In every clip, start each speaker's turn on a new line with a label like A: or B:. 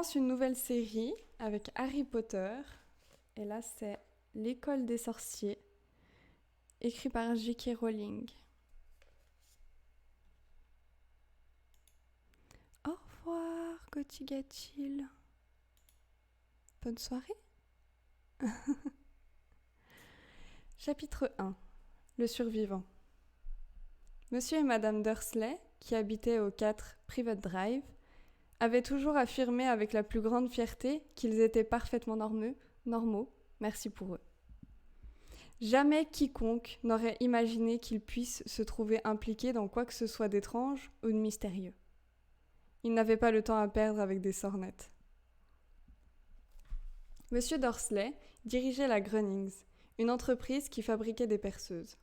A: commence une nouvelle série avec Harry Potter. Et là, c'est L'école des sorciers, écrit par J.K. Rowling. Au revoir, Gotigatil. Bonne soirée. Chapitre 1. Le survivant. Monsieur et Madame Dursley, qui habitaient au 4 Private Drive, avaient toujours affirmé avec la plus grande fierté qu'ils étaient parfaitement normaux, merci pour eux. Jamais quiconque n'aurait imaginé qu'ils puissent se trouver impliqués dans quoi que ce soit d'étrange ou de mystérieux. Ils n'avaient pas le temps à perdre avec des sornettes. Monsieur Dursley dirigeait la Grunnings, une entreprise qui fabriquait des perceuses.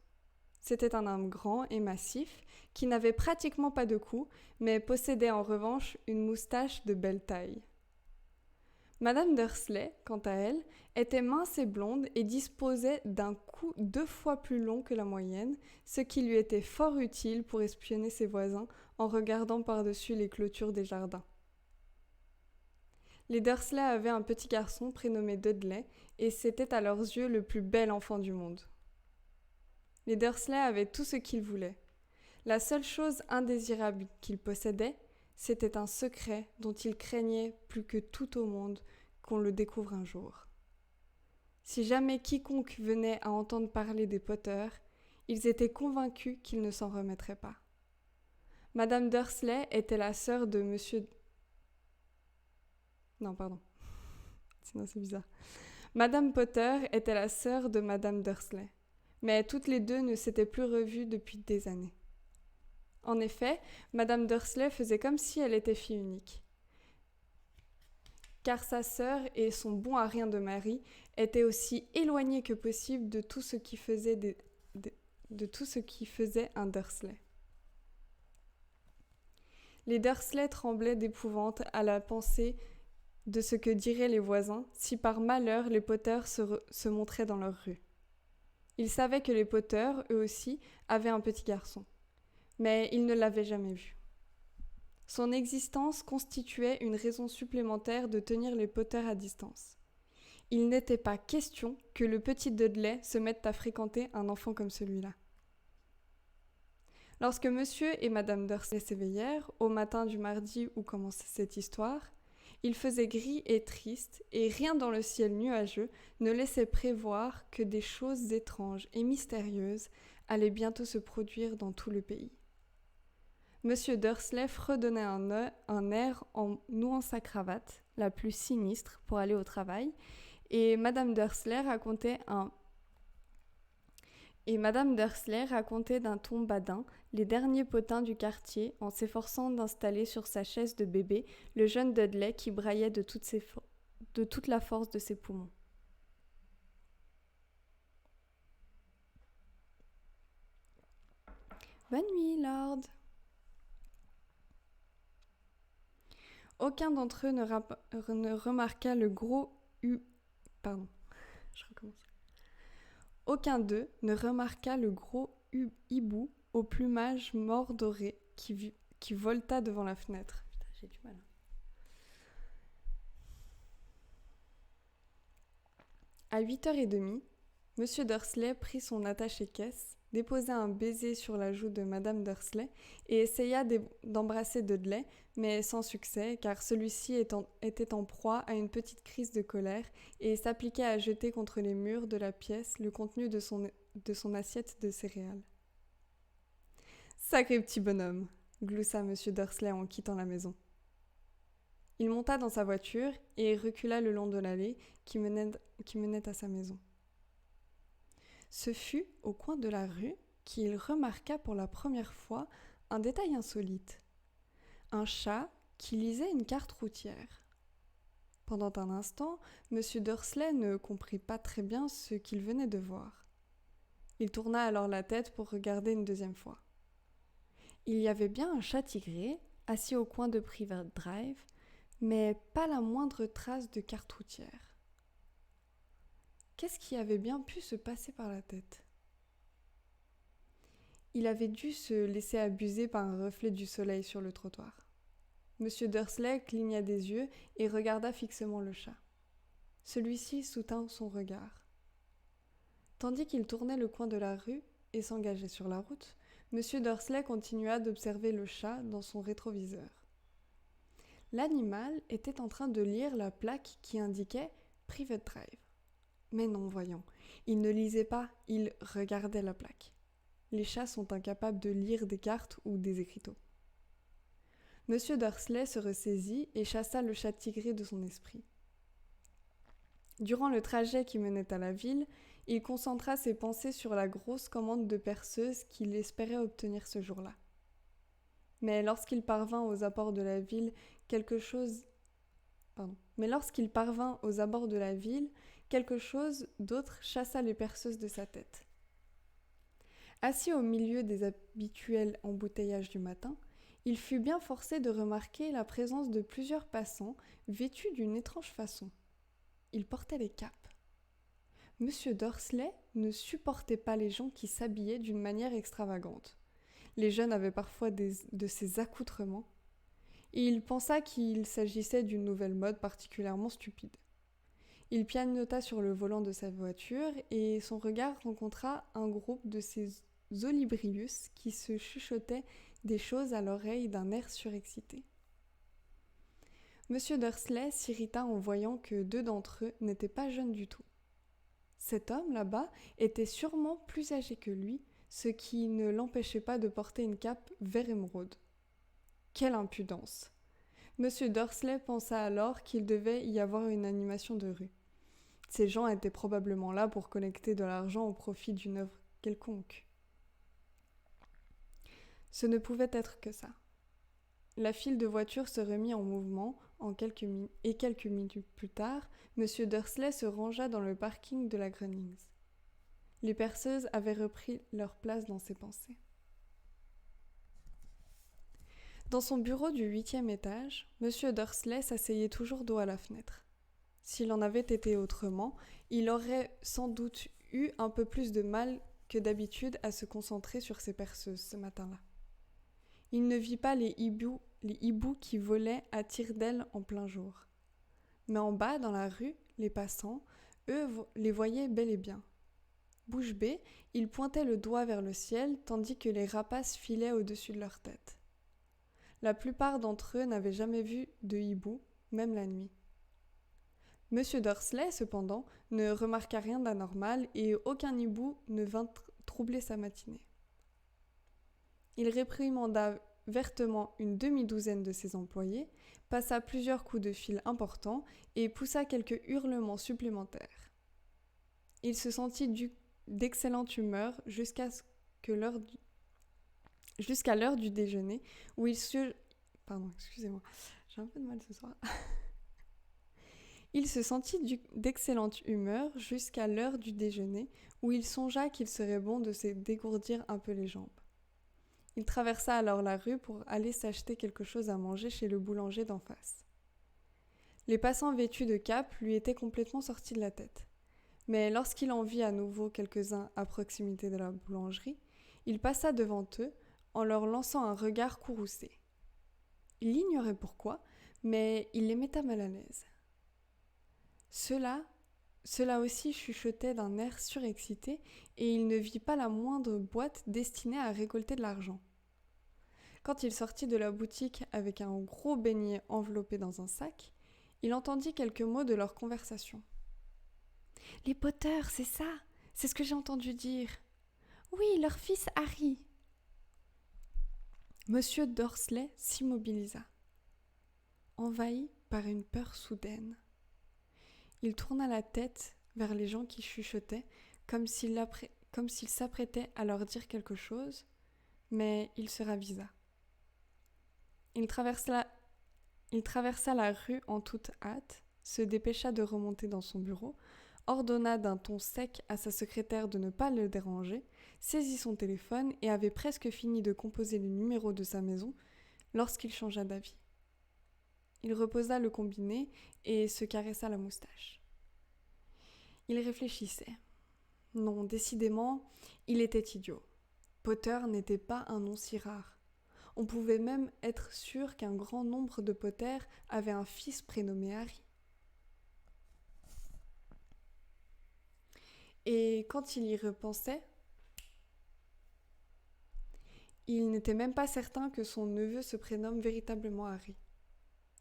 A: C'était un homme grand et massif, qui n'avait pratiquement pas de cou, mais possédait en revanche une moustache de belle taille. Madame Dursley, quant à elle, était mince et blonde et disposait d'un cou 2 fois plus long que la moyenne, ce qui lui était fort utile pour espionner ses voisins en regardant par-dessus les clôtures des jardins. Les Dursley avaient un petit garçon prénommé Dudley, et c'était à leurs yeux le plus bel enfant du monde. Les Dursley avaient tout ce qu'ils voulaient. La seule chose indésirable qu'ils possédaient, c'était un secret dont ils craignaient plus que tout au monde qu'on le découvre un jour. Si jamais quiconque venait à entendre parler des Potter, ils étaient convaincus qu'ils ne s'en remettraient pas. Madame Dursley était la sœur de Monsieur... Non, pardon. Sinon c'est bizarre. Madame Potter était la sœur de Madame Dursley, mais toutes les deux ne s'étaient plus revues depuis des années. En effet, Madame Dursley faisait comme si elle était fille unique. Car sa sœur et son bon à rien de mari étaient aussi éloignés que possible de tout ce qui faisait, tout ce qui faisait un Dursley. Les Dursley tremblaient d'épouvante à la pensée de ce que diraient les voisins si par malheur les Potter se montraient dans leur rue. Ils savaient que les Potter, eux aussi, avaient un petit garçon. Mais ils ne l'avaient jamais vu. Son existence constituait une raison supplémentaire de tenir les Potter à distance. Il n'était pas question que le petit Dudley se mette à fréquenter un enfant comme celui-là. Lorsque Monsieur et Madame Dursley s'éveillèrent, au matin du mardi où commençait cette histoire, il faisait gris et triste, et rien dans le ciel nuageux ne laissait prévoir que des choses étranges et mystérieuses allaient bientôt se produire dans tout le pays. Monsieur Dursley fredonnait un air en nouant sa cravate, la plus sinistre, pour aller au travail, et Madame Dursley racontait d'un ton badin les derniers potins du quartier en s'efforçant d'installer sur sa chaise de bébé le jeune Dudley qui braillait de toute la force de ses poumons. Bonne nuit, Lord. Aucun d'entre eux ne remarqua le gros Aucun d'eux ne remarqua le gros hibou au plumage mordoré qui volta devant la fenêtre. Putain, j'ai du mal. À 8h30, Monsieur Dursley prit son attaché-caisse, déposa un baiser sur la joue de Madame Dursley et essaya d'embrasser Dudley, mais sans succès, car celui-ci était en proie à une petite crise de colère et s'appliquait à jeter contre les murs de la pièce le contenu de son assiette de céréales. « Sacré petit bonhomme !» gloussa Monsieur Dursley en quittant la maison. Il monta dans sa voiture et recula le long de l'allée qui menait à sa maison. Ce fut au coin de la rue qu'il remarqua pour la première fois un détail insolite. Un chat qui lisait une carte routière. Pendant un instant, Monsieur Dursley ne comprit pas très bien ce qu'il venait de voir. Il tourna alors la tête pour regarder une deuxième fois. Il y avait bien un chat tigré, assis au coin de Private Drive, mais pas la moindre trace de carte routière. Qu'est-ce qui avait bien pu se passer par la tête ? Il avait dû se laisser abuser par un reflet du soleil sur le trottoir. Monsieur Dursley cligna des yeux et regarda fixement le chat. Celui-ci soutint son regard. Tandis qu'il tournait le coin de la rue et s'engageait sur la route, Monsieur Dursley continua d'observer le chat dans son rétroviseur. L'animal était en train de lire la plaque qui indiquait « Private Drive ». Mais non, voyons, il ne lisait pas, il regardait la plaque. Les chats sont incapables de lire des cartes ou des écriteaux. Monsieur Dursley se ressaisit et chassa le chat tigré de son esprit. Durant le trajet qui menait à la ville, il concentra ses pensées sur la grosse commande de perceuse qu'il espérait obtenir ce jour-là. Mais lorsqu'il parvint aux abords de la ville, quelque chose d'autre chassa les perceuses de sa tête. Assis au milieu des habituels embouteillages du matin, il fut bien forcé de remarquer la présence de plusieurs passants vêtus d'une étrange façon. Ils portaient des capes. Monsieur Dursley ne supportait pas les gens qui s'habillaient d'une manière extravagante. Les jeunes avaient parfois de ces accoutrements, et il pensa qu'il s'agissait d'une nouvelle mode particulièrement stupide. Il pianota sur le volant de sa voiture et son regard rencontra un groupe de ces Olibrius qui se chuchotaient des choses à l'oreille d'un air surexcité. Monsieur Dursley s'irrita en voyant que 2 d'entre eux n'étaient pas jeunes du tout. Cet homme là-bas était sûrement plus âgé que lui, ce qui ne l'empêchait pas de porter une cape vert émeraude. Quelle impudence! Monsieur Dursley pensa alors qu'il devait y avoir une animation de rue. Ces gens étaient probablement là pour collecter de l'argent au profit d'une œuvre quelconque. Ce ne pouvait être que ça. La file de voitures se remit en mouvement quelques minutes plus tard, Monsieur Dursley se rangea dans le parking de la Grunnings. Les perceuses avaient repris leur place dans ses pensées. Dans son bureau du 8e étage, Monsieur Dursley s'asseyait toujours dos à la fenêtre. S'il en avait été autrement, il aurait sans doute eu un peu plus de mal que d'habitude à se concentrer sur ses perceuses ce matin-là. Il ne vit pas les hiboux qui volaient à tire-d'aile en plein jour. Mais en bas, dans la rue, les passants, eux, les voyaient bel et bien. Bouche bée, ils pointaient le doigt vers le ciel, tandis que les rapaces filaient au-dessus de leur tête. La plupart d'entre eux n'avaient jamais vu de hibou, même la nuit. Monsieur Dursley, cependant, ne remarqua rien d'anormal et aucun hibou ne vint troubler sa matinée. Il réprimanda vertement une demi-douzaine de ses employés, passa plusieurs coups de fil importants et poussa quelques hurlements supplémentaires. Il se sentit d'excellente humeur jusqu'à l'heure du déjeuner où il se... Excusez-moi, j'ai un peu de mal ce soir. Il se sentit d'excellente humeur jusqu'à l'heure du déjeuner où il songea qu'il serait bon de se dégourdir un peu les jambes. Il traversa alors la rue pour aller s'acheter quelque chose à manger chez le boulanger d'en face. Les passants vêtus de capes lui étaient complètement sortis de la tête. Mais lorsqu'il en vit à nouveau quelques-uns à proximité de la boulangerie, il passa devant eux en leur lançant un regard courroucé. Il ignorait pourquoi, mais il les mettait mal à l'aise. Cela aussi chuchotait d'un air surexcité et il ne vit pas la moindre boîte destinée à récolter de l'argent. Quand il sortit de la boutique avec un gros beignet enveloppé dans un sac, il entendit quelques mots de leur conversation. « Les Potter, c'est ça, c'est ce que j'ai entendu dire. Oui, leur fils Harry. » Monsieur Dursley s'immobilisa, envahi par une peur soudaine. Il tourna la tête vers les gens qui chuchotaient, comme s'il s'apprêtait à leur dire quelque chose, mais il se ravisa. Il traversa la rue en toute hâte, se dépêcha de remonter dans son bureau, ordonna d'un ton sec à sa secrétaire de ne pas le déranger, saisit son téléphone et avait presque fini de composer le numéro de sa maison lorsqu'il changea d'avis. Il reposa le combiné et se caressa la moustache. Il réfléchissait. Non, décidément, il était idiot. Potter n'était pas un nom si rare. On pouvait même être sûr qu'un grand nombre de Potter avaient un fils prénommé Harry. Et quand il y repensait, il n'était même pas certain que son neveu se prénomme véritablement Harry.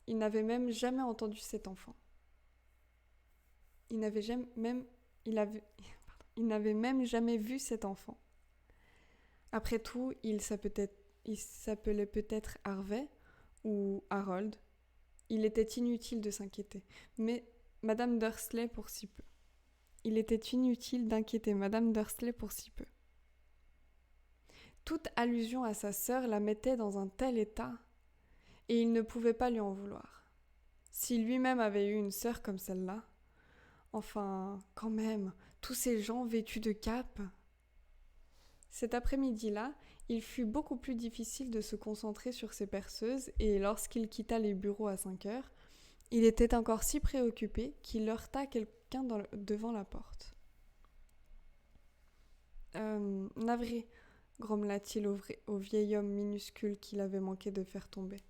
A: Il n'avait même jamais entendu cet enfant. Il n'avait même jamais vu cet enfant. Après tout, il s'appelait peut-être Harvey ou Harold. Il était inutile de s'inquiéter, mais Madame Dursley pour si peu. Il était inutile d'inquiéter Madame Dursley pour si peu. Toute allusion à sa sœur la mettait dans un tel état, et il ne pouvait pas lui en vouloir. Si lui-même avait eu une sœur comme celle-là, enfin, quand même, tous ces gens vêtus de capes. Cet après-midi-là, il fut beaucoup plus difficile de se concentrer sur ses perceuses, et lorsqu'il quitta les bureaux à 5 heures, il était encore si préoccupé qu'il heurta quelqu'un devant la porte. Navré, grommela-t-il au vieil homme minuscule qu'il avait manqué de faire tomber.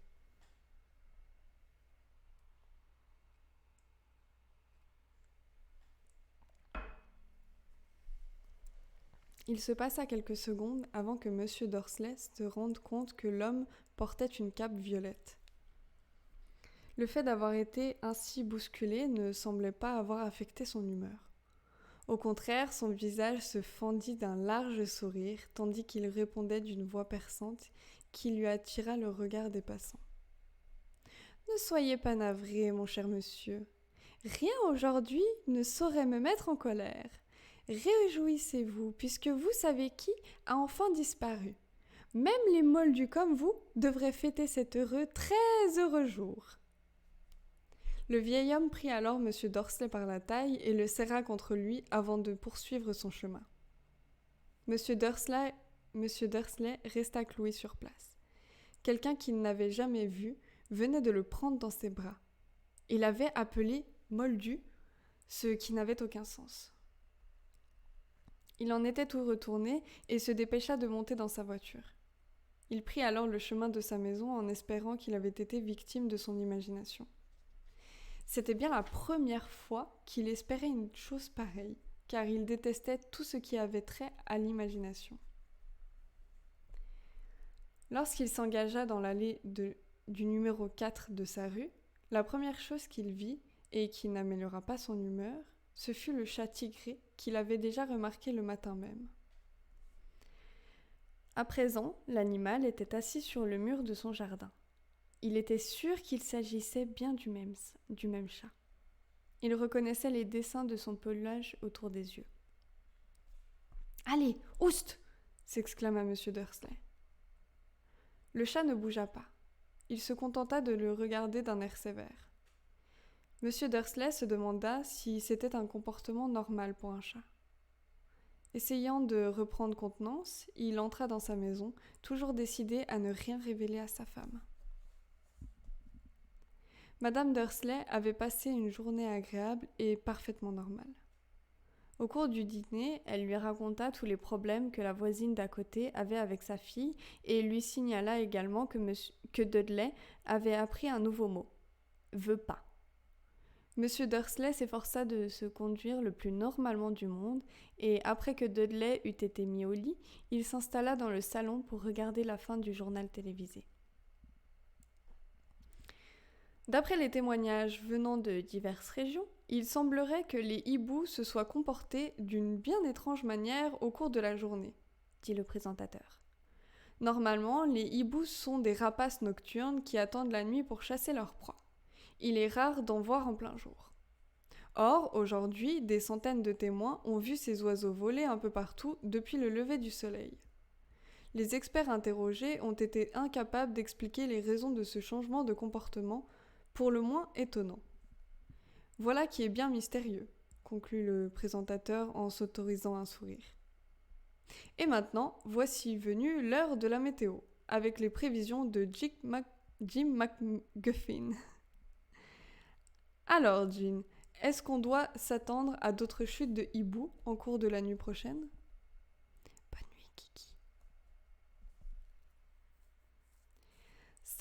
A: Il se passa quelques secondes avant que M. Dursley se rende compte que l'homme portait une cape violette. Le fait d'avoir été ainsi bousculé ne semblait pas avoir affecté son humeur. Au contraire, son visage se fendit d'un large sourire, tandis qu'il répondait d'une voix perçante qui lui attira le regard des passants. « Ne soyez pas navré, mon cher monsieur. Rien aujourd'hui ne saurait me mettre en colère. Réjouissez-vous, puisque vous savez qui a enfin disparu. Même les moldus comme vous devraient fêter cet très heureux jour. » Le vieil homme prit alors M. Dursley par la taille et le serra contre lui avant de poursuivre son chemin. M. Dursley resta cloué sur place. Quelqu'un qu'il n'avait jamais vu venait de le prendre dans ses bras. Il avait appelé moldu, ce qui n'avait aucun sens. Il en était tout retourné et se dépêcha de monter dans sa voiture. Il prit alors le chemin de sa maison en espérant qu'il avait été victime de son imagination. C'était bien la première fois qu'il espérait une chose pareille, car il détestait tout ce qui avait trait à l'imagination. Lorsqu'il s'engagea dans l'allée du numéro 4 de sa rue, la première chose qu'il vit, et qui n'améliora pas son humeur, ce fut le chat tigré qu'il avait déjà remarqué le matin même. À présent, l'animal était assis sur le mur de son jardin. Il était sûr qu'il s'agissait bien du même chat. Il reconnaissait les dessins de son pelage autour des yeux. « Allez, oust !» s'exclama M. Dursley. Le chat ne bougea pas. Il se contenta de le regarder d'un air sévère. M. Dursley se demanda si c'était un comportement normal pour un chat. Essayant de reprendre contenance, il entra dans sa maison, toujours décidé à ne rien révéler à sa femme. Madame Dursley avait passé une journée agréable et parfaitement normale. Au cours du dîner, elle lui raconta tous les problèmes que la voisine d'à côté avait avec sa fille et lui signala également que Dudley avait appris un nouveau mot « veut pas ». Monsieur Dursley s'efforça de se conduire le plus normalement du monde et après que Dudley eut été mis au lit, il s'installa dans le salon pour regarder la fin du journal télévisé. D'après les témoignages venant de diverses régions, il semblerait que les hiboux se soient comportés d'une bien étrange manière au cours de la journée, dit le présentateur. Normalement, les hiboux sont des rapaces nocturnes qui attendent la nuit pour chasser leur proie. Il est rare d'en voir en plein jour. Or, aujourd'hui, des centaines de témoins ont vu ces oiseaux voler un peu partout depuis le lever du soleil. Les experts interrogés ont été incapables d'expliquer les raisons de ce changement de comportement, pour le moins étonnant. Voilà qui est bien mystérieux, conclut le présentateur en s'autorisant un sourire. Et maintenant, voici venue l'heure de la météo, avec les prévisions de Jim McGuffin. Alors, Jean, est-ce qu'on doit s'attendre à d'autres chutes de hiboux en cours de la nuit prochaine ? Bonne nuit, Kiki.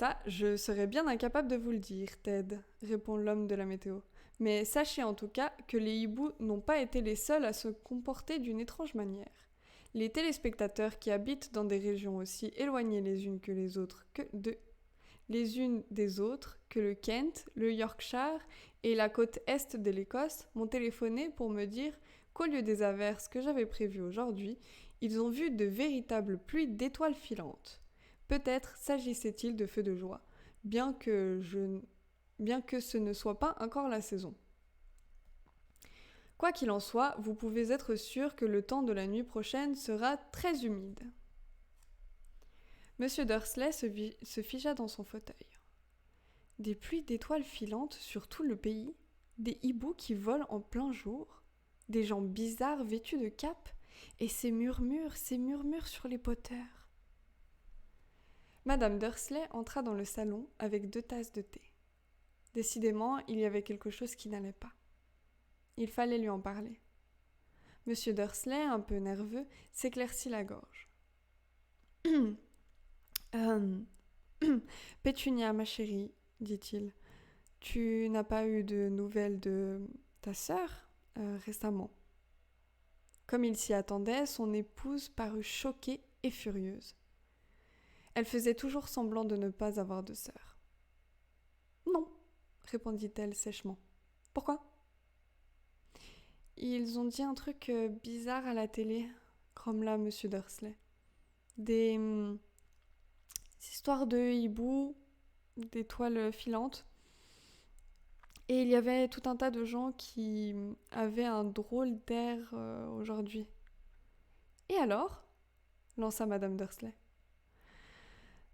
A: Ça, je serais bien incapable de vous le dire, Ted, répond l'homme de la météo. Mais sachez en tout cas que les hiboux n'ont pas été les seuls à se comporter d'une étrange manière. Les téléspectateurs qui habitent dans des régions aussi éloignées les unes des autres que le Kent, le Yorkshire et la côte est de l'Écosse m'ont téléphoné pour me dire qu'au lieu des averses que j'avais prévues aujourd'hui, ils ont vu de véritables pluies d'étoiles filantes. Peut-être s'agissait-il de feux de joie, bien que ce ne soit pas encore la saison. Quoi qu'il en soit, vous pouvez être sûr que le temps de la nuit prochaine sera très humide. Monsieur Dursley se figea dans son fauteuil. Des pluies d'étoiles filantes sur tout le pays, des hiboux qui volent en plein jour, des gens bizarres vêtus de capes, et ces murmures sur les poteurs. Madame Dursley entra dans le salon avec 2 tasses de thé. Décidément, il y avait quelque chose qui n'allait pas. Il fallait lui en parler. Monsieur Dursley, un peu nerveux, s'éclaircit la gorge. Pétunia, ma chérie, dit-il, tu n'as pas eu de nouvelles de ta sœur récemment. Comme il s'y attendait, son épouse parut choquée et furieuse. Elle faisait toujours semblant de ne pas avoir de sœur. Non, répondit-elle sèchement. Pourquoi ? Ils ont dit un truc bizarre à la télé, grommela monsieur Dursley. Des histoires de hiboux, d'étoiles filantes. Et il y avait tout un tas de gens qui avaient un drôle d'air aujourd'hui. Et alors ? Lança madame Dursley.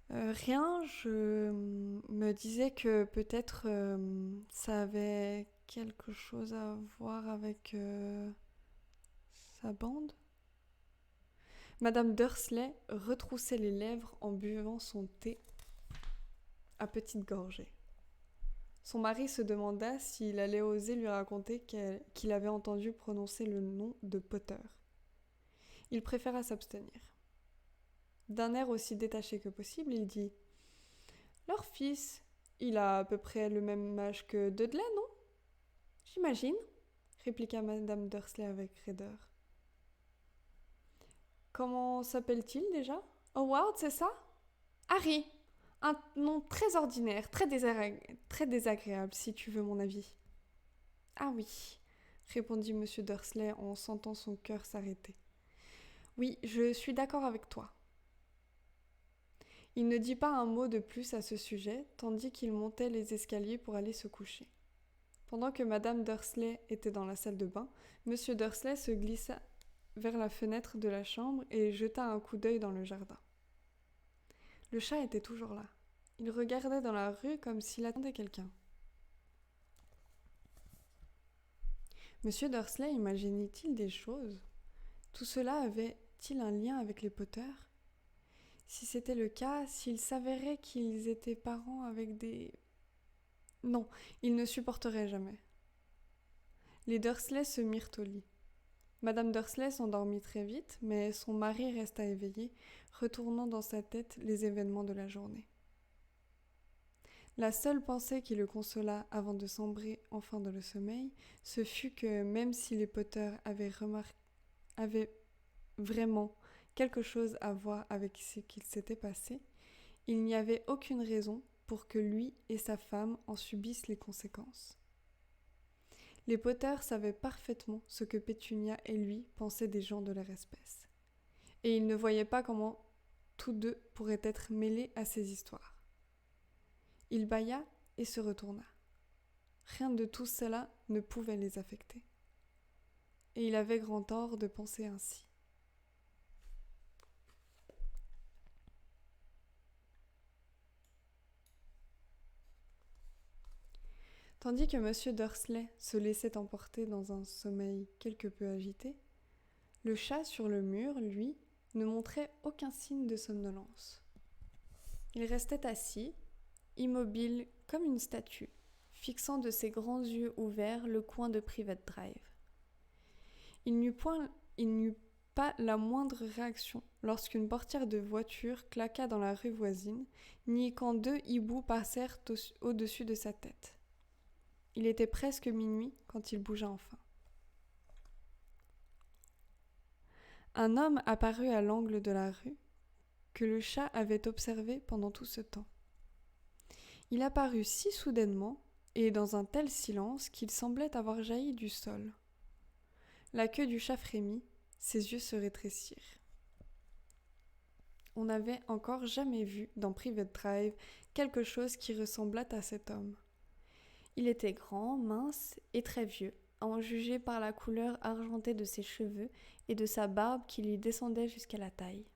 A: Rien, je me disais que peut-être ça avait quelque chose à voir avec sa bande. Madame Dursley retroussait les lèvres en buvant son thé à petites gorgées. Son mari se demanda s'il allait oser lui raconter qu'il avait entendu prononcer le nom de Potter. Il préféra s'abstenir. D'un air aussi détaché que possible, il dit « Leur fils, il a à peu près le même âge que Dudley, non ? J'imagine, répliqua madame Dursley avec raideur. Comment s'appelle-t-il déjà ? Howard, c'est ça ? Harry, un nom très ordinaire, très désagréable, si tu veux mon avis. Ah oui, répondit monsieur Dursley en sentant son cœur s'arrêter. Oui, je suis d'accord avec toi. Il ne dit pas un mot de plus à ce sujet, tandis qu'il montait les escaliers pour aller se coucher. Pendant que madame Dursley était dans la salle de bain, monsieur Dursley se glissa vers la fenêtre de la chambre et jeta un coup d'œil dans le jardin. Le chat était toujours là. Il regardait dans la rue comme s'il attendait quelqu'un. Monsieur Dursley imaginait-il des choses ? Tout cela avait-il un lien avec les Potter ? Si c'était le cas, s'il s'avérait qu'ils étaient parents avec des... Non, il ne supporterait jamais. Les Dursley se mirent au lit. Madame Dursley s'endormit très vite, mais son mari resta éveillé, retournant dans sa tête les événements de la journée. La seule pensée qui le consola avant de sombrer enfin dans le sommeil, ce fut que même si les Potter avaient vraiment quelque chose à voir avec ce qu'il s'était passé, il n'y avait aucune raison pour que lui et sa femme en subissent les conséquences. Les Potter savaient parfaitement ce que Pétunia et lui pensaient des gens de leur espèce, et ils ne voyaient pas comment tous deux pourraient être mêlés à ces histoires. Il bâilla et se retourna. Rien de tout cela ne pouvait les affecter. Et il avait grand tort de penser ainsi. Tandis que M. Dursley se laissait emporter dans un sommeil quelque peu agité, le chat sur le mur, lui, ne montrait aucun signe de somnolence. Il restait assis, immobile comme une statue, fixant de ses grands yeux ouverts le coin de Private Drive. Il n'eut pas la moindre réaction lorsqu'une portière de voiture claqua dans la rue voisine, ni quand 2 hiboux passèrent au-dessus de sa tête. Il était presque minuit quand il bougea enfin. Un homme apparut à l'angle de la rue, que le chat avait observé pendant tout ce temps. Il apparut si soudainement et dans un tel silence qu'il semblait avoir jailli du sol. La queue du chat frémit, ses yeux se rétrécirent. On n'avait encore jamais vu dans Private Drive quelque chose qui ressemblât à cet homme. Il était grand, mince et très vieux, à en juger par la couleur argentée de ses cheveux et de sa barbe qui lui descendait jusqu'à la taille.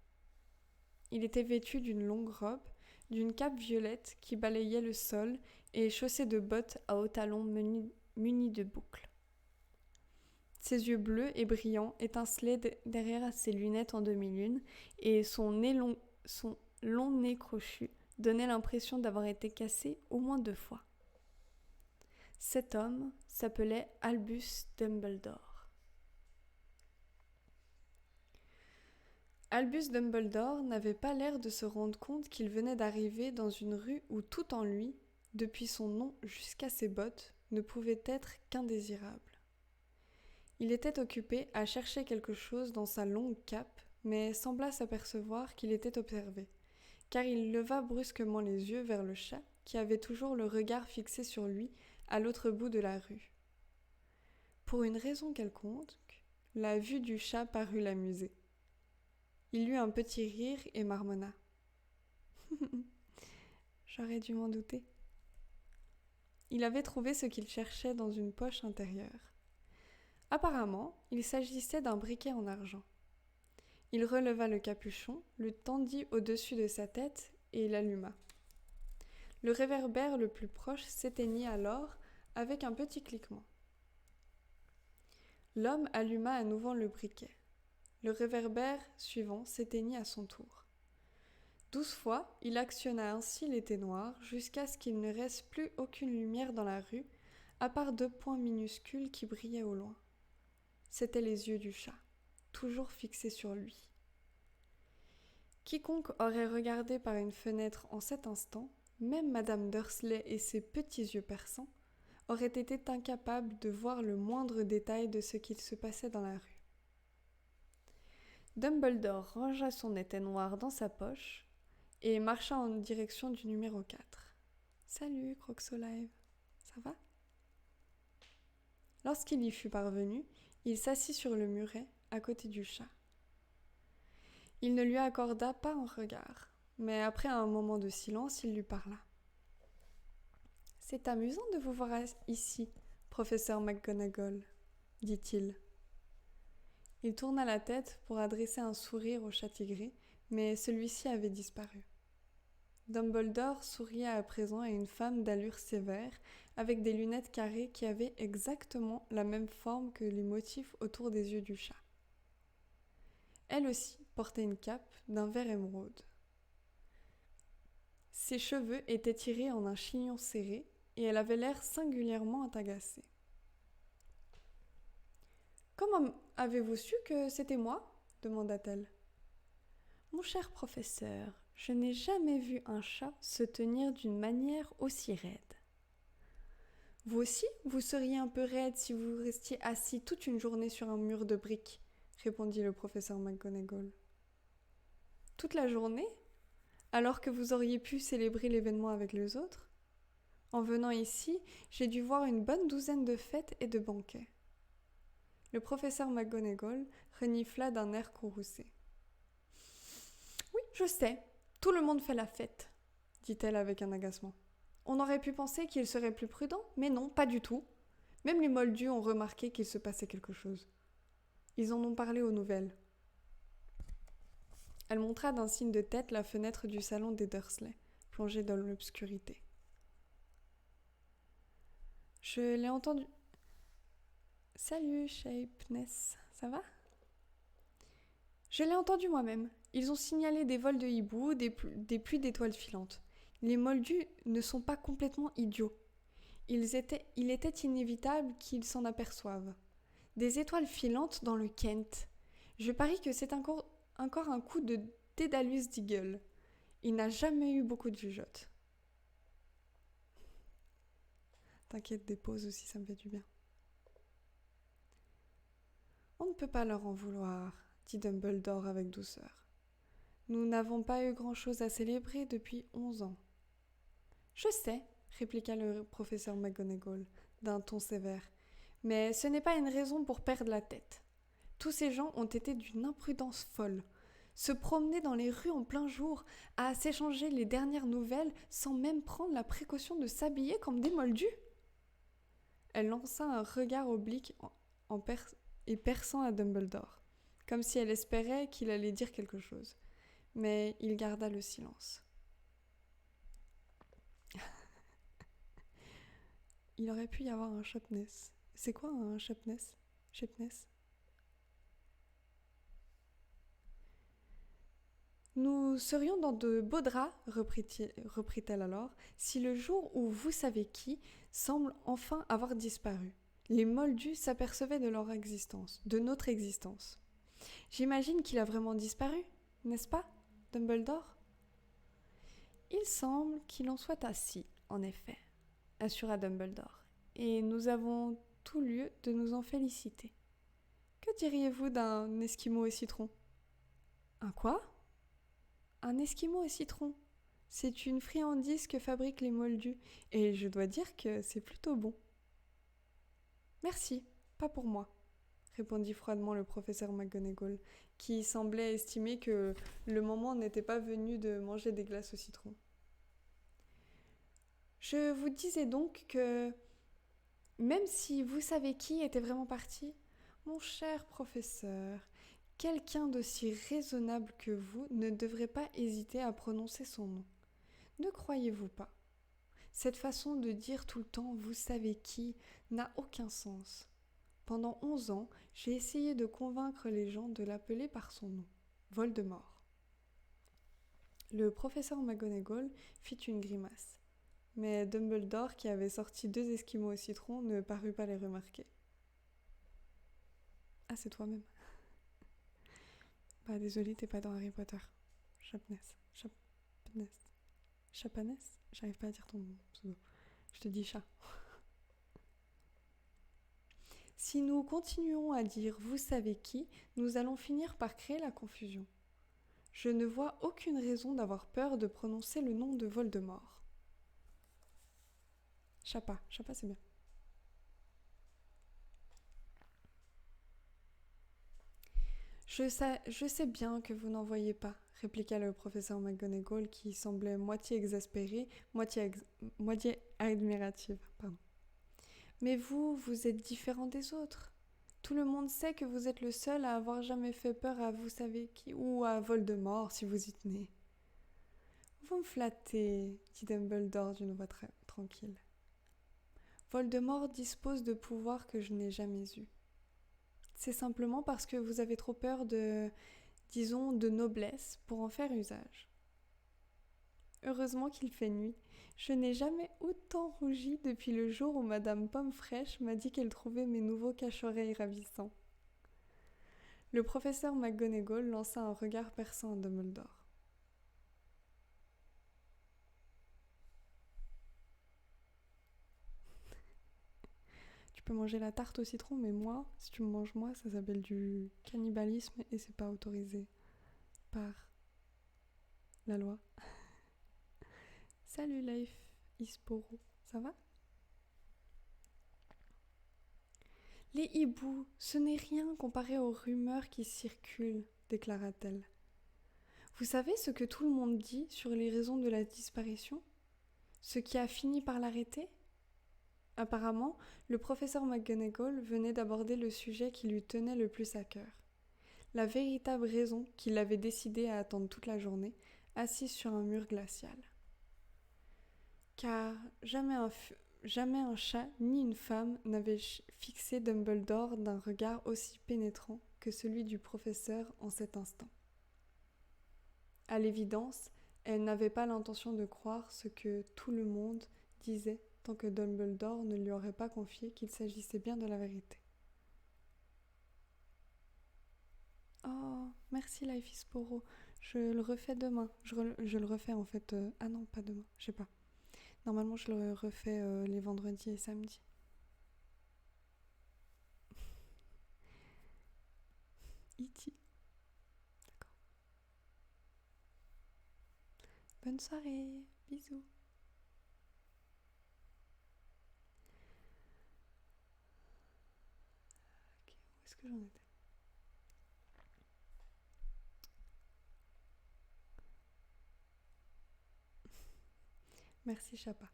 A: Il était vêtu d'une longue robe, d'une cape violette qui balayait le sol et chaussé de bottes à hauts talons munis de boucles. Ses yeux bleus et brillants étincelaient derrière ses lunettes en demi-lune et son long nez crochu donnait l'impression d'avoir été cassé au moins 2 fois. Cet homme s'appelait Albus Dumbledore. Albus Dumbledore n'avait pas l'air de se rendre compte qu'il venait d'arriver dans une rue où tout en lui, depuis son nom jusqu'à ses bottes, ne pouvait être qu'indésirable. Il était occupé à chercher quelque chose dans sa longue cape, mais sembla s'apercevoir qu'il était observé, car il leva brusquement les yeux vers le chat, qui avait toujours le regard fixé sur lui, à l'autre bout de la rue. Pour une raison quelconque, la vue du chat parut l'amuser. Il eut un petit rire et marmonna. « J'aurais dû m'en douter. » Il avait trouvé ce qu'il cherchait dans une poche intérieure. Apparemment, il s'agissait d'un briquet en argent. Il releva le capuchon, le tendit au-dessus de sa tête et l'alluma. Le réverbère le plus proche s'éteignit alors avec un petit cliquement. L'homme alluma à nouveau le briquet. Le réverbère suivant s'éteignit à son tour. 12 fois, il actionna ainsi l'été noir jusqu'à ce qu'il ne reste plus aucune lumière dans la rue, à part 2 points minuscules qui brillaient au loin. C'étaient les yeux du chat, toujours fixés sur lui. Quiconque aurait regardé par une fenêtre en cet instant, même Madame Dursley et ses petits yeux perçants, aurait été incapable de voir le moindre détail de ce qu'il se passait dans la rue. Dumbledore rangea son étai noir dans sa poche et marcha en direction du numéro 4. « Salut, Croxolive, ça va ?» Lorsqu'il y fut parvenu, il s'assit sur le muret, à côté du chat. Il ne lui accorda pas un regard, mais après un moment de silence, il lui parla. « C'est amusant de vous voir ici, professeur McGonagall, » dit-il. Il tourna la tête pour adresser un sourire au chat tigré, mais celui-ci avait disparu. Dumbledore souriait à présent à une femme d'allure sévère, avec des lunettes carrées qui avaient exactement la même forme que les motifs autour des yeux du chat. Elle aussi portait une cape d'un vert émeraude. Ses cheveux étaient tirés en un chignon serré et elle avait l'air singulièrement agacée. « Comment avez-vous su que c'était moi ?» demanda-t-elle. « Mon cher professeur, je n'ai jamais vu un chat se tenir d'une manière aussi raide. » « Vous aussi, vous seriez un peu raide si vous restiez assis toute une journée sur un mur de briques, » répondit le professeur McGonagall. « Toute la journée ? Alors que vous auriez pu célébrer l'événement avec les autres ? En venant ici, j'ai dû voir une bonne douzaine de fêtes et de banquets. » Le professeur McGonagall renifla d'un air courroucé. « Oui, je sais, tout le monde fait la fête, » dit-elle avec un agacement. On aurait pu penser qu'il serait plus prudent, mais non, pas du tout. Même les moldus ont remarqué qu'il se passait quelque chose. Ils en ont parlé aux nouvelles. Elle montra d'un signe de tête la fenêtre du salon des Dursley, plongée dans l'obscurité. Je l'ai entendu. « Salut, Shapeness, ça va ? » Je l'ai entendu moi-même. Ils ont signalé des vols de hiboux, des pluies d'étoiles filantes. Les moldus ne sont pas complètement idiots. Il était inévitable qu'ils s'en aperçoivent. Des étoiles filantes dans le Kent. Je parie que c'est encore un coup de Dédalus Diggle. Il n'a jamais eu beaucoup de jugeote. T'inquiète, des pauses aussi, ça me fait du bien. On ne peut pas leur en vouloir, dit Dumbledore avec douceur. Nous n'avons pas eu grand-chose à célébrer depuis 11 ans. Je sais, répliqua le professeur McGonagall, d'un ton sévère, mais ce n'est pas une raison pour perdre la tête. Tous ces gens ont été d'une imprudence folle. Se promener dans les rues en plein jour, à s'échanger les dernières nouvelles sans même prendre la précaution de s'habiller comme des moldus. Elle lança un regard oblique et perçant à Dumbledore, comme si elle espérait qu'il allait dire quelque chose. Mais il garda le silence. Il aurait pu y avoir un Chapness. C'est quoi un Chapness? Chapness? Nous serions dans de beaux draps, reprit-elle alors, si le jour où vous savez qui semble enfin avoir disparu. Les Moldus s'apercevaient de leur existence, de notre existence. J'imagine qu'il a vraiment disparu, n'est-ce pas, Dumbledore? Il semble qu'il en soit ainsi, en effet, assura Dumbledore, et nous avons tout lieu de nous en féliciter. Que diriez-vous d'un esquimau au citron? Un quoi? Un esquimau au citron. C'est une friandise que fabriquent les Moldus, et je dois dire que c'est plutôt bon. Merci, pas pour moi, répondit froidement le professeur McGonagall, qui semblait estimer que le moment n'était pas venu de manger des glaces au citron. Je vous disais donc que, même si vous savez qui était vraiment parti, mon cher professeur, quelqu'un d'aussi raisonnable que vous ne devrait pas hésiter à prononcer son nom. Ne croyez-vous pas? Cette façon de dire tout le temps « vous savez qui » n'a aucun sens. Pendant 11 ans, j'ai essayé de convaincre les gens de l'appeler par son nom, Voldemort. Le professeur McGonagall fit une grimace, mais Dumbledore, qui avait sorti 2 esquimaux au citron, ne parut pas les remarquer. Ah, c'est toi-même. Bah, désolé, t'es pas dans Harry Potter. Chapness. Chapanès? J'arrive pas à dire ton pseudo. Je te dis chat. Si nous continuons à dire « vous savez qui », nous allons finir par créer la confusion. Je ne vois aucune raison d'avoir peur de prononcer le nom de Voldemort. Chapa c'est bien. Je sais bien que vous n'en voyez pas, répliqua le professeur McGonagall qui semblait moitié exaspérée, moitié admirative. Pardon. Mais vous êtes différent des autres. Tout le monde sait que vous êtes le seul à avoir jamais fait peur à vous savez qui, ou à Voldemort si vous y tenez. Vous me flattez, dit Dumbledore d'une voix très tranquille. Voldemort dispose de pouvoirs que je n'ai jamais eus. C'est simplement parce que vous avez trop peur de noblesse pour en faire usage. Heureusement qu'il fait nuit. Je n'ai jamais autant rougi depuis le jour où Madame Pomme Fraîche m'a dit qu'elle trouvait mes nouveaux cache-oreilles ravissants. Le professeur McGonagall lança un regard perçant à Dumbledore. Tu peux manger la tarte au citron, mais moi, si tu me manges moi, ça s'appelle du cannibalisme et c'est pas autorisé par la loi. Salut Life Isporo, ça va? Les hiboux, ce n'est rien comparé aux rumeurs qui circulent, déclara-t-elle. Vous savez ce que tout le monde dit sur les raisons de la disparition? Ce qui a fini par l'arrêter? Apparemment, le professeur McGonagall venait d'aborder le sujet qui lui tenait le plus à cœur. La véritable raison qui l'avait décidé à attendre toute la journée, assise sur un mur glacial. Car jamais un chat ni une femme n'avait fixé Dumbledore d'un regard aussi pénétrant que celui du professeur en cet instant. À l'évidence, elle n'avait pas l'intention de croire ce que tout le monde disait tant que Dumbledore ne lui aurait pas confié qu'il s'agissait bien de la vérité. « Oh, merci Life is Poro. Je le refais demain. Je le refais en fait. Ah non, pas demain. Je sais pas. Normalement, je le refais les vendredis et samedis. E.T. D'accord. Bonne soirée. Bisous. Ok, où est-ce que j'en étais? Merci Chapa.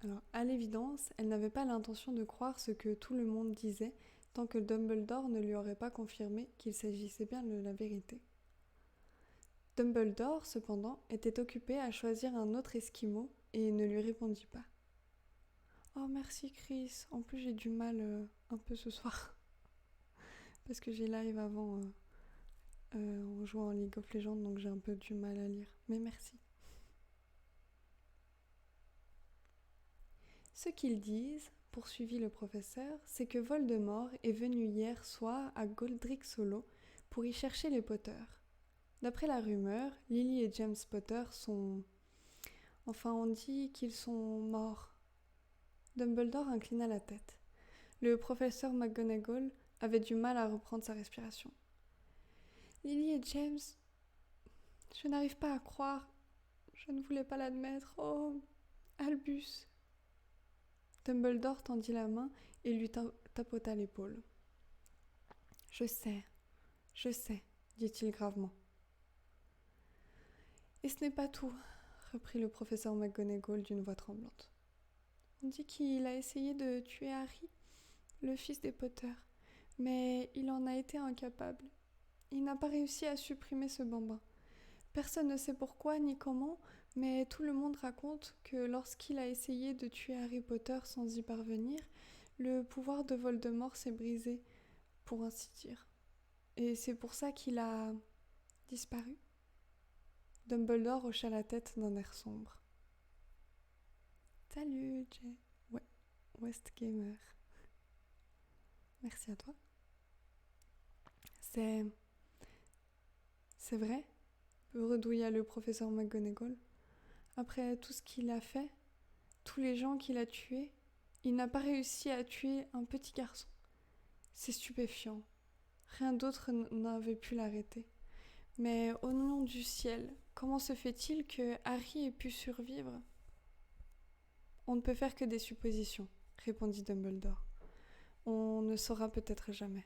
A: Alors, à l'évidence, elle n'avait pas l'intention de croire ce que tout le monde disait tant que Dumbledore ne lui aurait pas confirmé qu'il s'agissait bien de la vérité. Dumbledore, cependant, était occupé à choisir un autre Esquimau et ne lui répondit pas. Oh merci Chris, en plus j'ai du mal un peu ce soir parce que j'ai live avant en jouant en League of Legends donc j'ai un peu du mal à lire, mais merci. Ce qu'ils disent, poursuivit le professeur, c'est que Voldemort est venu hier soir à Godric Hollow pour y chercher les Potters. D'après la rumeur, Lily et James Potter sont... Enfin, on dit qu'ils sont morts. Dumbledore inclina la tête. Le professeur McGonagall avait du mal à reprendre sa respiration. Lily et James, je n'arrive pas à croire. Je ne voulais pas l'admettre. Oh, Albus. Dumbledore tendit la main et lui tapota l'épaule. Je sais, dit-il gravement. Et ce n'est pas tout, reprit le professeur McGonagall d'une voix tremblante. On dit qu'il a essayé de tuer Harry, le fils des Potter, mais il en a été incapable. Il n'a pas réussi à supprimer ce bambin. Personne ne sait pourquoi ni comment, mais tout le monde raconte que lorsqu'il a essayé de tuer Harry Potter sans y parvenir, le pouvoir de Voldemort s'est brisé, pour ainsi dire. Et c'est pour ça qu'il a disparu. Dumbledore hocha la tête d'un air sombre. Salut, Jay. Ouais, Westgamer. Merci à toi. C'est vrai, redouilla le professeur McGonagall. Après tout ce qu'il a fait, tous les gens qu'il a tués, il n'a pas réussi à tuer un petit garçon. C'est stupéfiant. Rien d'autre n'avait pu l'arrêter. Mais au nom du ciel, comment se fait-il que Harry ait pu survivre ? On ne peut faire que des suppositions, répondit Dumbledore. On ne saura peut-être jamais.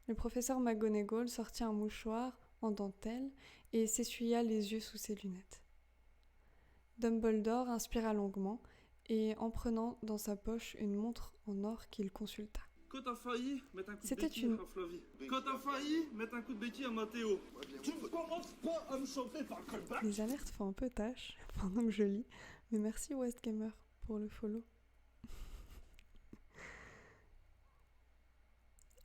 A: Le professeur McGonagall sortit un mouchoir en dentelle et s'essuya les yeux sous ses lunettes. Dumbledore inspira longuement et en prenant dans sa poche une montre en or qu'il consulta.
B: Quand t'as failli mettre un coup de béquille à Flavie. Quand t'as failli mettre un coup de béquille à Mathéo. Tu ne commences pas à me chauffer par le
A: Les alertes font un peu tâche pendant que je lis, mais merci Westgamer pour le follow.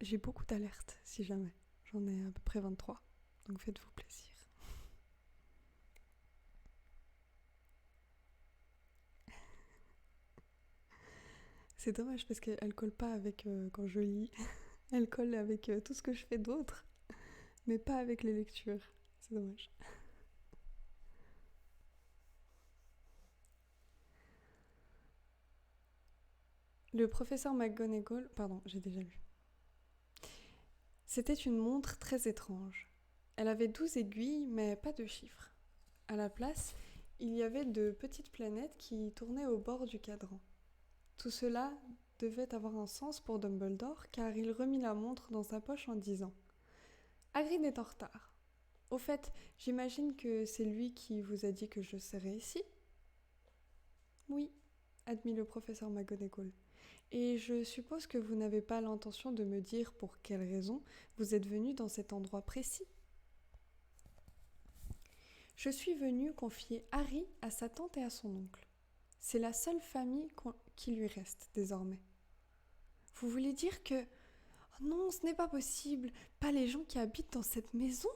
A: J'ai beaucoup d'alertes, si jamais. J'en ai à peu près 23, donc faites-vous plaisir. C'est dommage parce qu'elle colle pas avec quand je lis. Elle colle avec tout ce que je fais d'autre, mais pas avec les lectures. C'est dommage. Le professeur McGonagall... Pardon, j'ai déjà lu. C'était une montre très étrange. Elle avait 12 aiguilles, mais pas de chiffres. À la place, il y avait de petites planètes qui tournaient au bord du cadran. Tout cela devait avoir un sens pour Dumbledore, car il remit la montre dans sa poche en disant « Hagrid est en retard. Au fait, j'imagine que c'est lui qui vous a dit que je serais ici ?»« Oui, » admit le professeur McGonagall. « Et je suppose que vous n'avez pas l'intention de me dire pour quelle raison vous êtes venu dans cet endroit précis. » « Je suis venu confier Harry à sa tante et à son oncle. C'est la seule famille qui lui reste désormais. »« Vous voulez dire que... Oh non, ce n'est pas possible, pas les gens qui habitent dans cette maison !»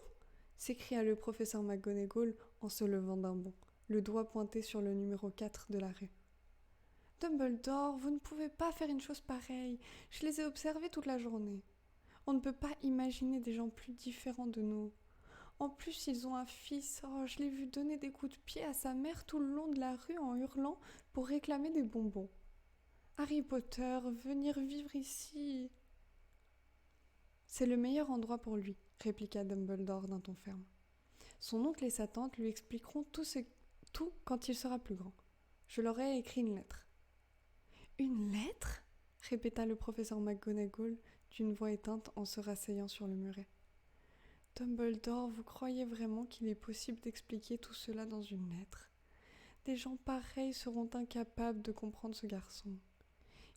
A: s'écria le professeur McGonagall en se levant d'un bond, le doigt pointé sur le numéro 4 de la rue. « Dumbledore, vous ne pouvez pas faire une chose pareille. Je les ai observés toute la journée. On ne peut pas imaginer des gens plus différents de nous. En plus, ils ont un fils. Oh, je l'ai vu donner des coups de pied à sa mère tout le long de la rue en hurlant pour réclamer des bonbons. Harry Potter, venir vivre ici. C'est le meilleur endroit pour lui, répliqua Dumbledore d'un ton ferme. Son oncle et sa tante lui expliqueront tout quand il sera plus grand. Je leur ai écrit une lettre. Une lettre ? Répéta le professeur McGonagall d'une voix éteinte en se rasseyant sur le muret. Dumbledore, vous croyez vraiment qu'il est possible d'expliquer tout cela dans une lettre ? Des gens pareils seront incapables de comprendre ce garçon.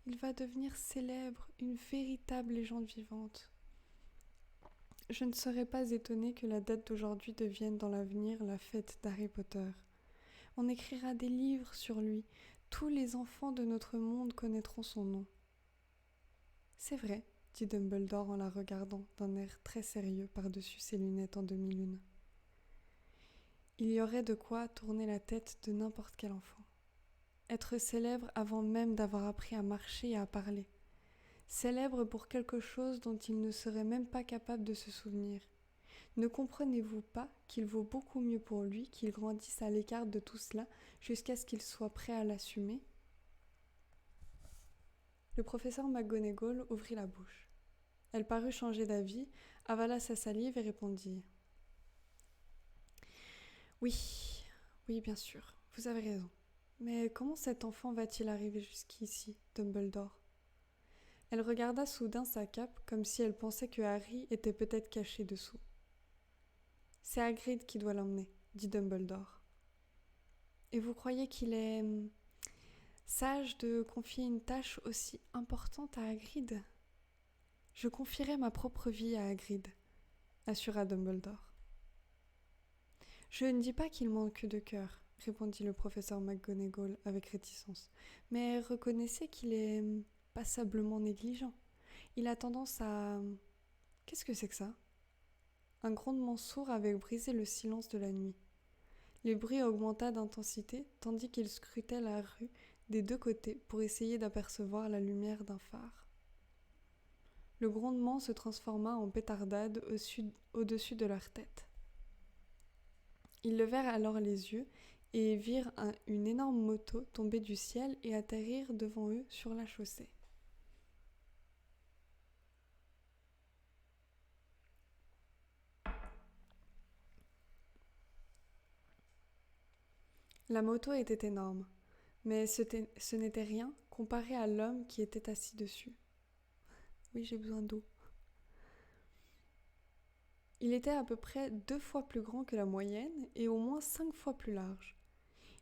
A: Il va devenir célèbre, une véritable légende vivante. Je ne serais pas étonnée que la date d'aujourd'hui devienne dans l'avenir la fête d'Harry Potter. On écrira des livres sur lui. Tous les enfants de notre monde connaîtront son nom. C'est vrai, dit Dumbledore en la regardant d'un air très sérieux par-dessus ses lunettes en demi-lune. Il y aurait de quoi tourner la tête de n'importe quel enfant. Être célèbre avant même d'avoir appris à marcher et à parler. Célèbre pour quelque chose dont il ne serait même pas capable de se souvenir. Ne comprenez-vous pas qu'il vaut beaucoup mieux pour lui qu'il grandisse à l'écart de tout cela jusqu'à ce qu'il soit prêt à l'assumer ? Le professeur McGonagall ouvrit la bouche. Elle parut changer d'avis, avala sa salive et répondit « Oui, bien sûr, vous avez raison. Mais comment cet enfant va-t-il arriver jusqu'ici, Dumbledore ?» Elle regarda soudain sa cape comme si elle pensait que Harry était peut-être caché dessous. « C'est Hagrid qui doit l'emmener, » dit Dumbledore. « Et vous croyez qu'il est sage de confier une tâche aussi importante à Hagrid ? » « Je confierai ma propre vie à Hagrid, » assura Dumbledore. « Je ne dis pas qu'il manque de cœur, » répondit le professeur McGonagall avec réticence, « mais reconnaissez qu'il est passablement négligent. Il a tendance à... Qu'est-ce que c'est que ça ? » Un grondement sourd avait brisé le silence de la nuit. Le bruit augmenta d'intensité tandis qu'il scrutait la rue des deux côtés pour essayer d'apercevoir la lumière d'un phare. Le grondement se transforma en pétardade au-dessus de leur tête. Ils levèrent alors les yeux et virent une énorme moto tomber du ciel et atterrir devant eux sur la chaussée. La moto était énorme, mais ce n'était rien comparé à l'homme qui était assis dessus. Oui, j'ai besoin d'eau. Il était à peu près 2 fois plus grand que la moyenne et au moins 5 fois plus large.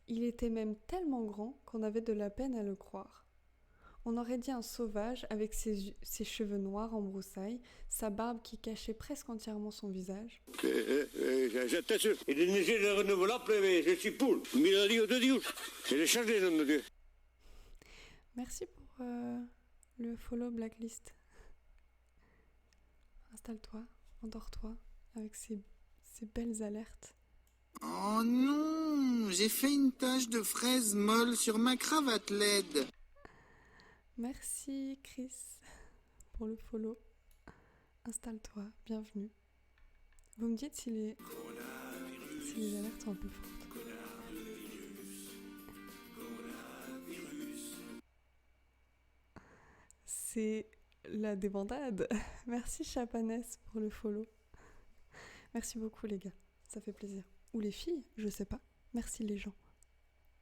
A: Il était même tellement grand qu'on avait de la peine à le croire. On aurait dit un sauvage avec ses cheveux noirs en broussailles, sa barbe qui cachait presque entièrement son visage.
C: Je t'assure, il est neigé de renouvelable, mais je suis pour. Mille de Dieu, je l'ai chargé, nom de Dieu.
A: Merci pour le follow Blacklist. Installe-toi, endors-toi avec ces belles alertes.
D: Oh non, j'ai fait une tache de fraise molle sur ma cravate LED.
A: Merci Chris pour le follow. Installe-toi, bienvenue. Vous me dites si les alertes sont un peu fortes. C'est la débandade. Merci Chapanès pour le follow. Merci beaucoup les gars, ça fait plaisir. Ou les filles, je sais pas. Merci les gens,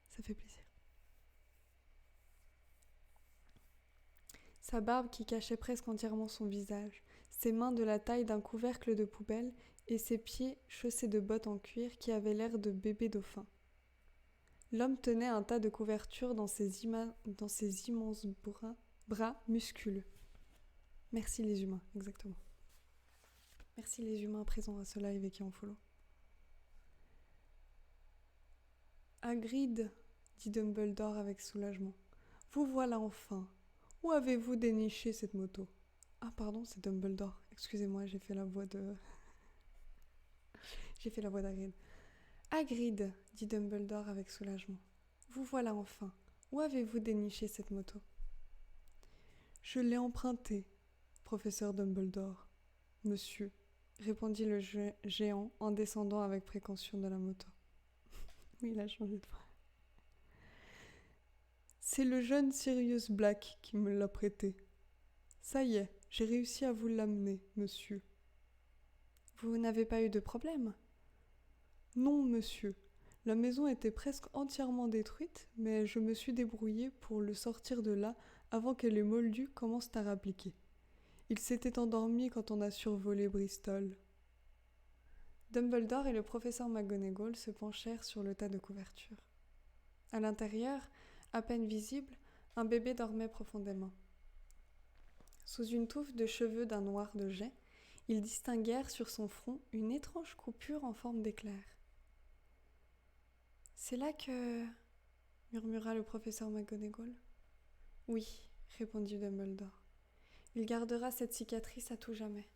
A: ça fait plaisir. Sa barbe qui cachait presque entièrement son visage, ses mains de la taille d'un couvercle de poubelle et ses pieds chaussés de bottes en cuir qui avaient l'air de bébés dauphins. L'homme tenait un tas de couvertures dans ses immenses bras musculeux. Merci les humains, exactement. Merci les humains présents à ce live et qui en follow. Hagrid, dit Dumbledore avec soulagement. Vous voilà enfin. Où avez-vous déniché cette moto ? Ah pardon, c'est Dumbledore. Excusez-moi, j'ai fait la voix d'Hagrid. Hagrid, dit Dumbledore avec soulagement. Vous voilà enfin. Où avez-vous déniché cette moto ? Je l'ai empruntée, professeur Dumbledore. Monsieur, répondit le géant en descendant avec précaution de la moto. Oui, il a changé de voix. C'est le jeune Sirius Black qui me l'a prêté. Ça y est, j'ai réussi à vous l'amener, monsieur. Vous n'avez pas eu de problème ? Non, monsieur. La maison était presque entièrement détruite, mais je me suis débrouillé pour le sortir de là avant que les moldus commencent à rappliquer. Il s'était endormi quand on a survolé Bristol. Dumbledore et le professeur McGonagall se penchèrent sur le tas de couvertures. À l'intérieur, à peine visible, un bébé dormait profondément. Sous une touffe de cheveux d'un noir de jais, ils distinguèrent sur son front une étrange coupure en forme d'éclair. « C'est là que... » murmura le professeur McGonagall. « Oui, » répondit Dumbledore. « Il gardera cette cicatrice à tout jamais. »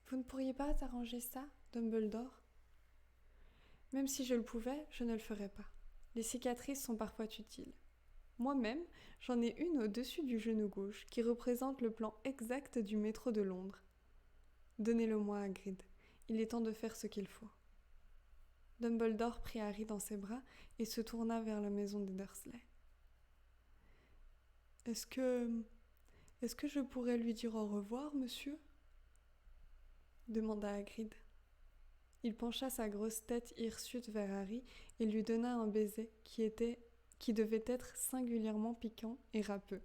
A: « Vous ne pourriez pas arranger ça, Dumbledore ? » Même si je le pouvais, je ne le ferais pas. Les cicatrices sont parfois utiles. Moi-même, j'en ai une au-dessus du genou gauche qui représente le plan exact du métro de Londres. Donnez-le-moi, Hagrid. Il est temps de faire ce qu'il faut. Dumbledore prit Harry dans ses bras et se tourna vers la maison des Dursley. Est-ce que je pourrais lui dire au revoir, monsieur ? Demanda Hagrid. Il pencha sa grosse tête hirsute vers Harry et lui donna un baiser qui devait être singulièrement piquant et râpeux.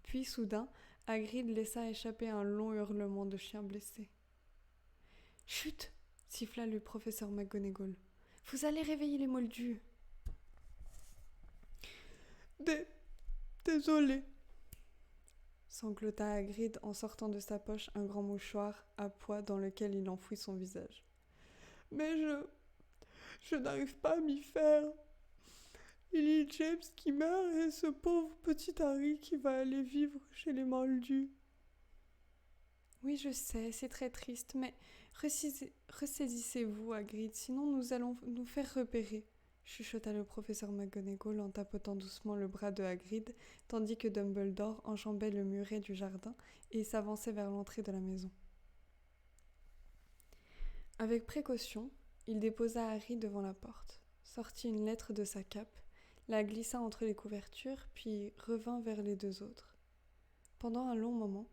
A: Puis, soudain, Hagrid laissa échapper un long hurlement de chien blessé. « Chut !» siffla le professeur McGonagall. « Vous allez réveiller les moldus !»« Désolé !» sanglota Hagrid en sortant de sa poche un grand mouchoir à pois dans lequel il enfouit son visage. « Mais je n'arrive pas à m'y faire. Lily James qui meurt et ce pauvre petit Harry qui va aller vivre chez les moldus. » « Oui, je sais, c'est très triste, mais ressaisissez-vous, Hagrid, sinon nous allons nous faire repérer, » chuchota le professeur McGonagall en tapotant doucement le bras de Hagrid, tandis que Dumbledore enjambait le muret du jardin et s'avançait vers l'entrée de la maison. Avec précaution, il déposa Harry devant la porte, sortit une lettre de sa cape, la glissa entre les couvertures, puis revint vers les deux autres. Pendant un long moment,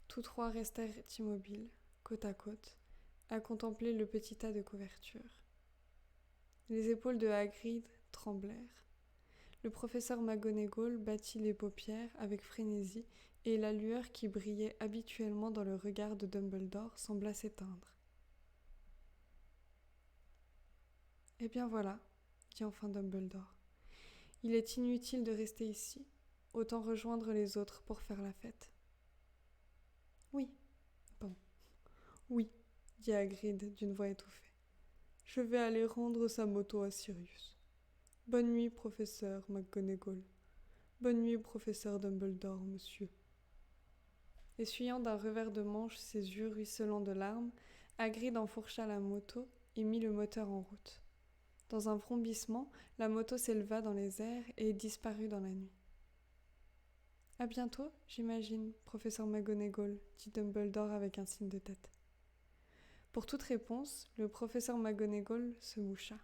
A: tous trois restèrent immobiles, côte à côte, à contempler le petit tas de couvertures. Les épaules de Hagrid tremblèrent. Le professeur McGonagall battit les paupières avec frénésie et la lueur qui brillait habituellement dans le regard de Dumbledore sembla s'éteindre. « Eh bien voilà, » dit enfin Dumbledore. « Il est inutile de rester ici. Autant rejoindre les autres pour faire la fête. » « Oui, bon, oui, » dit Hagrid d'une voix étouffée. « Je vais aller rendre sa moto à Sirius. Bonne nuit, professeur McGonagall. Bonne nuit, professeur Dumbledore, monsieur. » Essuyant d'un revers de manche ses yeux ruisselants de larmes, Hagrid enfourcha la moto et mit le moteur en route. Dans un vrombissement, la moto s'éleva dans les airs et disparut dans la nuit. « À bientôt, j'imagine, professeur McGonagall, » dit Dumbledore avec un signe de tête. Pour toute réponse, le professeur McGonagall se moucha.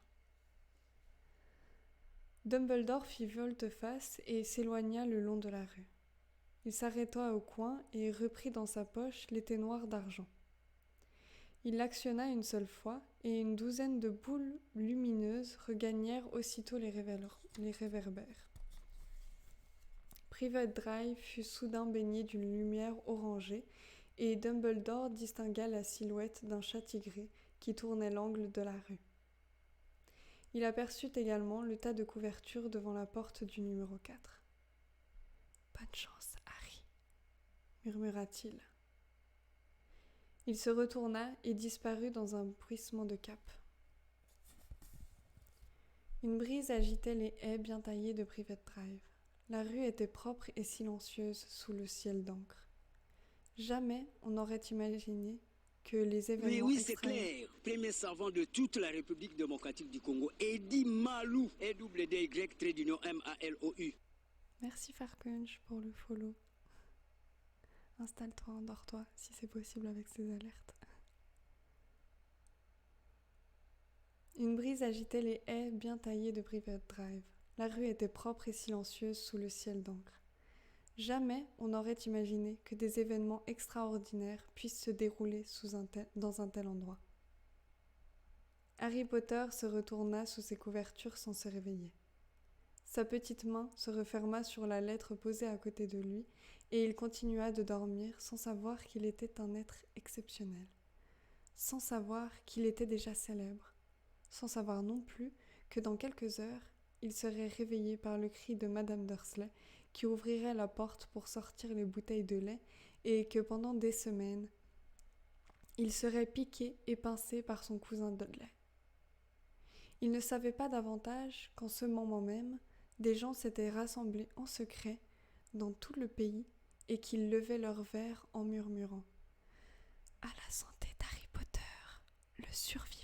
A: Dumbledore fit volte-face et s'éloigna le long de la rue. Il s'arrêta au coin et reprit dans sa poche l'épée noire d'argent. Il l'actionna une seule fois et une douzaine de boules lumineuses regagnèrent aussitôt les réverbères. Privet Drive fut soudain baigné d'une lumière orangée et Dumbledore distingua la silhouette d'un chat tigré qui tournait l'angle de la rue. Il aperçut également le tas de couvertures devant la porte du numéro 4. « Bonne chance, Harry, » murmura-t-il. Il se retourna et disparut dans un bruissement de cape. Une brise agitait les haies bien taillées de Privet Drive. La rue était propre et silencieuse sous le ciel d'encre. Jamais on n'aurait imaginé que les événements
E: Mais oui, c'est clair. Premier savant de toute la République démocratique du Congo, Eddy Malou, EWDY, trait d'union MALOU.
A: Merci Farkunch pour le follow. Installe-toi, endors-toi, si c'est possible avec ces alertes. Une brise agitait les haies bien taillées de Private Drive. La rue était propre et silencieuse sous le ciel d'encre. Jamais on n'aurait imaginé que des événements extraordinaires puissent se dérouler dans un tel endroit. Harry Potter se retourna sous ses couvertures sans se réveiller. Sa petite main se referma sur la lettre posée à côté de lui et il continua de dormir sans savoir qu'il était un être exceptionnel, sans savoir qu'il était déjà célèbre, sans savoir non plus que dans quelques heures, il serait réveillé par le cri de Madame Dursley qui ouvrirait la porte pour sortir les bouteilles de lait et que pendant des semaines, il serait piqué et pincé par son cousin Dudley. Il ne savait pas davantage qu'en ce moment même, des gens s'étaient rassemblés en secret dans tout le pays et qu'ils levaient leurs verres en murmurant « À la santé d'Harry Potter, le survivant !»